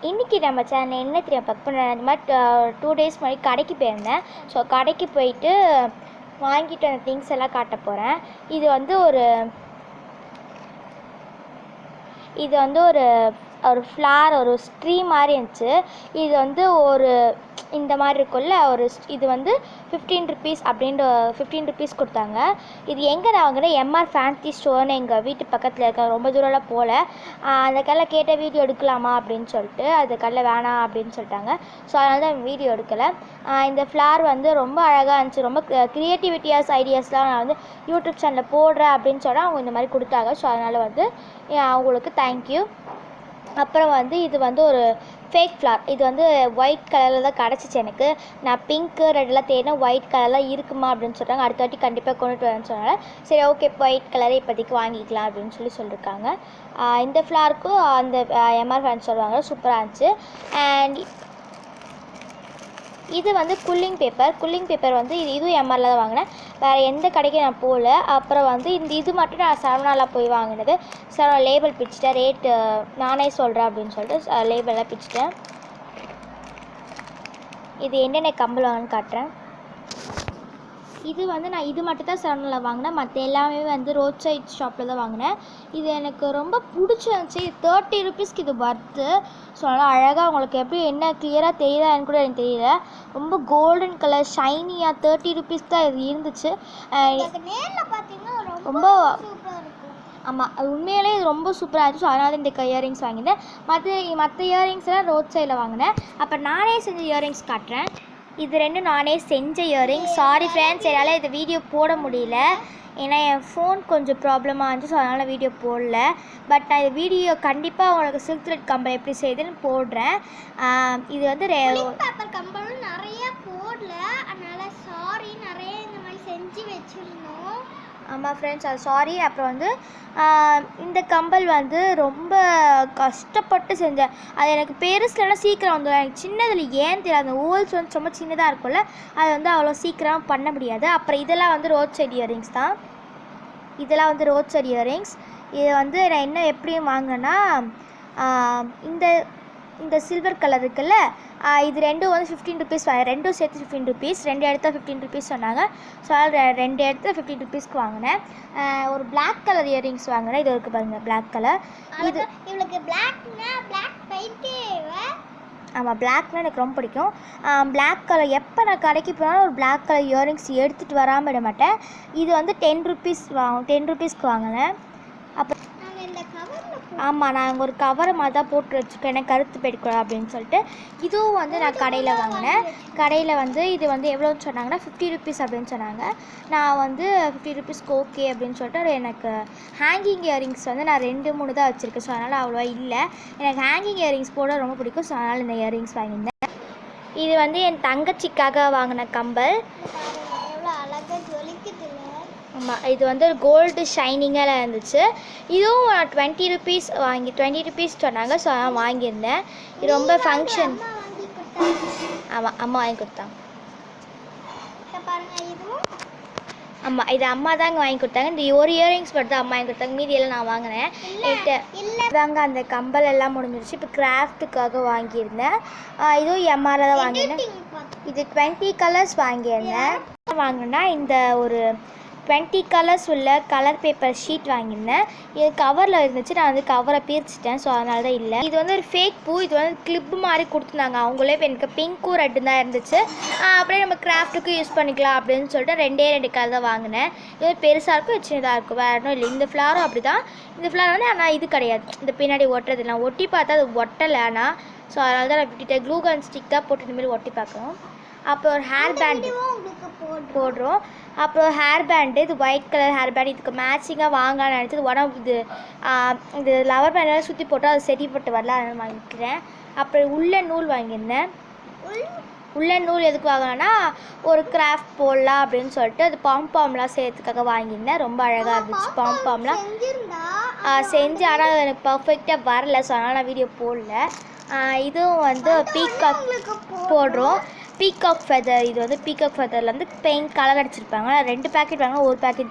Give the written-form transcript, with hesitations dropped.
இன்றைக்கி நம்ம சேனல் என்ன தெரியும் பார்க்க போகிறேன். இந்த மாதிரி 2 days முன்னாடி கடைக்கு போயிருந்தேன். ஸோ கடைக்கு போயிட்டு வாங்கிட்டு அந்த திங்ஸ் எல்லாம் காட்ட போகிறேன். இது வந்து ஒரு ஃப்ளார் ஒரு ட்ரீ மாதிரி இருந்துச்சு. இது வந்து இந்த மாதிரி இருக்குல்ல இது வந்து 15 rupees அப்படின்ற 15 rupees கொடுத்தாங்க. இது எங்கே நான் வாங்கினேன், எம்ஆர் ஃபேன்சி ஸ்டோர்னு எங்கள் வீட்டு பக்கத்தில் இருக்க, ரொம்ப தூரம்லாம் போகல. அந்த கடையில் கேட்ட வீடியோ எடுக்கலாமா அப்படின்னு சொல்லிட்டு அந்த கடையில் வேணாம் அப்படின்னு சொல்லிட்டாங்க. ஸோ அதனால தான் வீடியோ எடுக்கலை. இந்த ஃப்ளார் வந்து ரொம்ப அழகாக இருந்துச்சு. ரொம்ப ஐடியாஸ்லாம் நான் வந்து யூடியூப் சேனலில் போடுறேன் அப்படின்னு சொன்னால் அவங்க இந்த மாதிரி கொடுத்தாங்க. ஸோ அதனால் வந்து அவங்களுக்கு தேங்க்யூ. அப்புறம் வந்து இது வந்து ஒரு ஃபேக் ஃப்ளார். இது வந்து ஒயிட் கலரில் தான் கிடச்சிச்சு எனக்கு. நான் பிங்க்கு ரெட்டெல்லாம் தேடினா ஒயிட் கலர்லாம் இருக்குமா அப்படின்னு சொல்கிறாங்க. அடுத்த வாட்டி கண்டிப்பாக கொண்டுட்டு வரேன்னு சொன்னால சரி ஓகே ஒயிட் கலரே இப்போதைக்கு வாங்கிக்கலாம் அப்படின்னு சொல்லியிருக்காங்க. இந்த ஃப்ளாருக்கும் அந்த எம்ஆர் ஃபேன்ஸ் சொல்லுவாங்க, சூப்பராக இருந்துச்சு. அண்ட் இது வந்து கூலிங் பேப்பர் வந்து இதுவும் எம்ஆரில் தான் வாங்கினேன். வேறு எந்த கடைக்கும் நான் போகல. அப்புறம் வந்து இது மட்டும் நான் சரவணாவில் போய் வாங்கினது. லேபிள் பிடிச்சிட்டேன், ரேட்டு நானே சொல்கிறேன் அப்படின்னு சொல்லிட்டு லேபிளெலாம் பிடிச்சிட்டேன். இது என்னென்ன கம்பல் வாங்கன்னு காட்டுறேன். இது வந்து நான் இது மட்டும் தான் சரவணாவில் வாங்கினேன். மற்ற எல்லாமே வந்து ரோட் சைட் ஷாப்பில் தான் வாங்கினேன். இது எனக்கு ரொம்ப பிடிச்சிருந்துச்சி. 30 rupeesக்கு இது வர்த்து. ஸோ நல்லா அழகாக உங்களுக்கு எப்படி என்ன கிளியராக தெரியுதான்னு கூட எனக்கு தெரியல. ரொம்ப கோல்டன் கலர் ஷைனியாக 30 rupees தான் இது இருந்துச்சு. ரொம்ப ஆமாம், அது உண்மையிலே இது ரொம்ப சூப்பராக இருந்துச்சு. ஸோ அதனால இந்த இயரிங்ஸ் வாங்கினேன். மற்ற இயரிங்ஸ்லாம் ரோட் சைடில் வாங்கினேன். அப்புறம் நானே செஞ்ச இயரிங்ஸ் காட்டுறேன். இது ரெண்டும் நானே செஞ்ச இயரிங்ஸ். சாரி ஃப்ரெண்ட்ஸ், என்னால் இது வீடியோ போட முடியல. ஏன்னா என் ஃபோன் கொஞ்சம் ப்ராப்ளமாக இருந்துச்சு. ஸோ அதனால் வீடியோ போடல. பட் நான் இது வீடியோ கண்டிப்பாக உங்களுக்கு சில்க் த்ரெட் கம்பல் எப்படி செய்யுதுன்னு போடுறேன். இது வந்து பேப்பர் கம்பலும் நிறைய போடல, அதனால் சாரி. நிறைய இந்த மாதிரி செஞ்சு வச்சுருந்தோம். ஆமாம் ஃப்ரெண்ட்ஸ், அது சாரி. அப்புறம் வந்து இந்த கம்பல் வந்து ரொம்ப கஷ்டப்பட்டு செஞ்சேன். அது எனக்கு பெருசுலலாம் சீக்கிரம் வந்துடும். எனக்கு சின்னதில் ஏன் தெரியாது, அந்த ஹோல்ஸ் வந்து ரொம்ப சின்னதாக இருக்கும்ல, அது வந்து அவ்வளோ சீக்கிரம் பண்ண முடியாது. அப்புறம் இதெல்லாம் வந்து ரோட் சைட் இயரிங்ஸ் தான். இதெல்லாம் வந்து ரோட் சைட் இயரிங்ஸ். இது வந்து நான் என்ன எப்படியும் வாங்கினேன்னா, இந்த சில்வர் கலர் இருக்குல்ல, இது ரெண்டும் வந்து 15 rupees ரெண்டும் சேர்த்து 15 rupees. 2 எடுத்தா 15 rupees சொன்னாங்க. ஸோ அதனால் 2 எடுத்து 15 rupeesக்கு வாங்கினேன். ஒரு பிளாக் கலர் இயரிங்ஸ் வாங்கினேன். இது இருக்குது பாருங்கள், பிளாக் கலர். இது இவளுக்கு பிளாக்னா பிளாக் பைட்டேவா. ஆமாம், பிளாக்னால் எனக்கு ரொம்ப பிடிக்கும். பிளாக் கலர் எப்போ நான் கடைக்கு போனாலும் ஒரு பிளாக் கலர் இயரிங்ஸ் எடுத்துகிட்டு வராமல் விட மாட்டேன். இது வந்து 10 rupeesக்கு வாங்கினேன். அப்போ ஆமாம், நான் ஒரு கவரை மாதிரி தான் போட்டு வச்சுருக்கேன், எனக்கு கருத்து போய்க்கூடாது அப்படின்னு சொல்லிட்டு. இதுவும் வந்து நான் கடையில் வாங்கினேன். கடையில் வந்து இது வந்து எவ்வளோன்னு சொன்னாங்கன்னா 50 rupees அப்படின்னு சொன்னாங்க. நான் வந்து 50 rupeesக்கு ஓகே அப்படின்னு சொல்லிட்டு எனக்கு ஹேங்கிங் இயரிங்ஸ் வந்து நான் 2-3 தான் வச்சுருக்கேன். ஸோ அதனால் அவ்வளோவா இல்லை. எனக்கு ஹேங்கிங் இயரிங்ஸ் போட ரொம்ப பிடிக்கும். ஸோ அதனால் இந்த இயரிங்ஸ் வாங்கியிருந்தேன். இது வந்து என் தங்கச்சிக்காக வாங்கின கம்பல். எவ்வளோ அழகாக ஜொலிக்குது. ஆமாம், இது வந்து கோல்டு ஷைனிங்காக இருந்துச்சு. இதுவும் 20 rupees சொன்னாங்க. ஸோ நான் வாங்கியிருந்தேன். இது ரொம்ப ஃபங்க்ஷன். ஆமாம், அம்மா வாங்கி கொடுத்தாங்க. ஆமாம், இது அம்மா தாங்க வாங்கி கொடுத்தாங்க. இந்த ஒரு இயரிங்ஸ் மட்டும் தான் அம்மா வாங்கி கொடுத்தாங்க, மீதியெல்லாம் நான் வாங்கினேன். தாங்க அந்த கம்பல் எல்லாம் முடிஞ்சிருச்சு. இப்போ கிராஃப்ட்டுக்காக வாங்கியிருந்தேன். இதுவும் எம்ஆரில் தான் வாங்கினேன். இது 20 colors வாங்கினேன்னா இந்த ஒரு 20 colors உள்ள கலர் பேப்பர் ஷீட் வாங்கியிருந்தேன். இது கவரில் இருந்துச்சு, நான் வந்து கவரை பிரிச்சுட்டேன். ஸோ அதனால தான் இல்லை. இது வந்து ஒரு ஃபேக் பூ. இது வந்து கிளிப்பு மாதிரி கொடுத்துருந்தாங்க அவங்களே. இப்போ எனக்கு பிங்க்கும் ரெட்டு தான் இருந்துச்சு. அப்படியே நம்ம கிராஃப்ட்டுக்கு யூஸ் பண்ணிக்கலாம் அப்படின்னு சொல்லிட்டு 2 கலர் தான் வாங்கினேன். இது பெருசாக இருக்கும், இது சின்னதாக இருக்கும், வேறு ஒன்றும் இல்லை. இந்த ஃப்ளாரும் அப்படி தான். இந்த ஃப்ளார் வந்து ஆனால் இது கிடையாது, இந்த பின்னாடி ஒட்டுறது. நான் ஒட்டி பார்த்தா அது ஒட்டலை. ஆனால் ஸோ அதனால தான் நான் விட்டுட்டேன். க்ளூ கன் ஸ்டிக் தான் போட்டு இனிமேல் ஒட்டி பார்க்கணும். அப்புறம் ஒரு ஹேர் பேண்ட் போடுறோம். அப்புறம் ஹேர் பேண்டு, இது ஒயிட் கலர் ஹேர் பேண்ட். இதுக்கு மேட்சிங்காக வாங்கலாம்னு நினச்சது. உடம்பு இது லவர் பேண்டெல்லாம் சுற்றி போட்டால் அது சரிப்பட்டு வரல, அதனால் வாங்கிக்கிறேன். அப்புறம் உள்ள நூல் வாங்கியிருந்தேன். உள்ள நூல் எதுக்கு வாங்கினேன்னா ஒரு கிராஃப்ட் போடலாம் அப்படின்னு சொல்லிட்டு அது பாம்பாம்லாம் செய்யறதுக்காக வாங்கியிருந்தேன். ரொம்ப அழகாக இருந்துச்சு பாம்பாம்லாம் செஞ்சு. ஆனால் அது எனக்கு பர்ஃபெக்டாக வரல. ஸோ அதனால் நான் வீடியோ போடல. இதுவும் வந்து பீகாக் போடுறோம். Peacock feather. இது வந்து பீகாக் ஃபெதரில் வந்து பெயிண்ட் கலர் அடிச்சிருப்பாங்க. 2 பேக்கெட் வாங்க, ஒரு பேக்கெட்